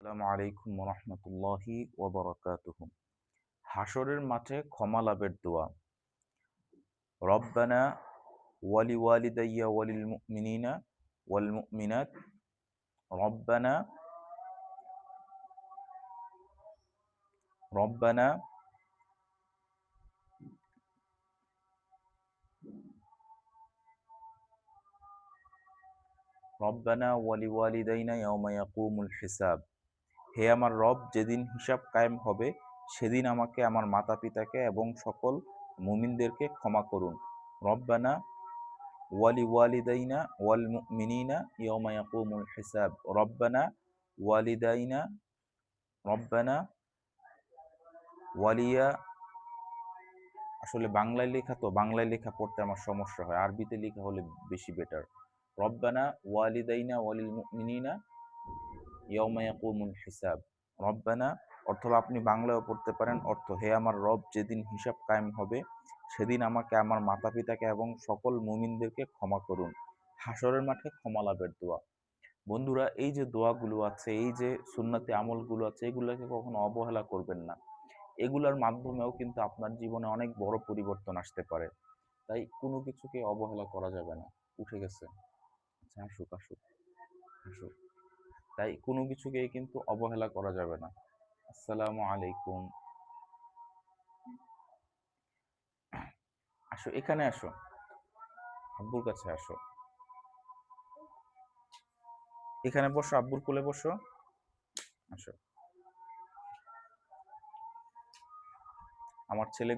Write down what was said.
আসসালামু আলাইকুম রহমতুল্লাহি ওবরাকাতুহু। হাসরের মাঠে ক্ষমা লাভের দোয়া। রব্বানা ওয়ালি ওয়ালিদাইয়া ওয়ালিল মুমিনিনা ওয়াল মুমিনাত। রব্বানা রব্বানা রব্বানা ওয়ালি ওয়ালিদাইনা ইয়াউমা ইয়াকুমুল হিসাব। হে আমার রব, যেদিন হিসাব কায়েম হবে সেদিন আমাকে, আমার মাতা পিতাকে এবং সকল মুমিনদেরকে ক্ষমা করুন। রব্বানা ওয়ালি ওয়ালিদাইনা ওয়াল মুমিনিনা ইয়াউমা ইয়াকুমুল হিসাব। রব্বানা ওয়ালিদাইনা রব্বানা ওয়ালিয়া। আসলে বাংলায় লেখা তো, বাংলায় লেখা পড়তে আমার সমস্যা হয়, আরবিতে লেখা হলে বেশি বেটার। রব্বানা ওয়ালিদাইনা ওয়ালিল মুমিনিনা ইয়াউমা ইয়াকুমুল হিসাব। রব্বানা অথবা আপনি বাংলায়ও পড়তে পারেন, অর্থ হে আমার রব, যেদিন হিসাব কায়েম হবে সেদিন আমাকে, আমার মাতা পিতাকে এবং সকল মুমিনদেরকে ক্ষমা করুন। হাসরের মাঠে ক্ষমা লাভের দোয়া। বন্ধুরা, এই যে দোয়াগুলো আছে, এই যে সুন্নতি আমলগুলো আছে, এগুলোকে কখনো অবহেলা করবেন না। এগুলোর মাধ্যমেও কিন্তু আপনার জীবনে অনেক বড় পরিবর্তন আসতে পারে। তাই কোনো কিছুকে অবহেলা করা যাবে না। উঠে গেছে, আচ্ছা আসুক আসুক আসুক। তাই কোনো কিছুকেই কিন্তু অবহেলা করা যাবে না। আসসালামু আলাইকুম। আসো, এখানে আসো, আব্বুর কাছে আসো, এখানে বসো, আব্বুর কোলে বসো। আসো, আমার ছেলে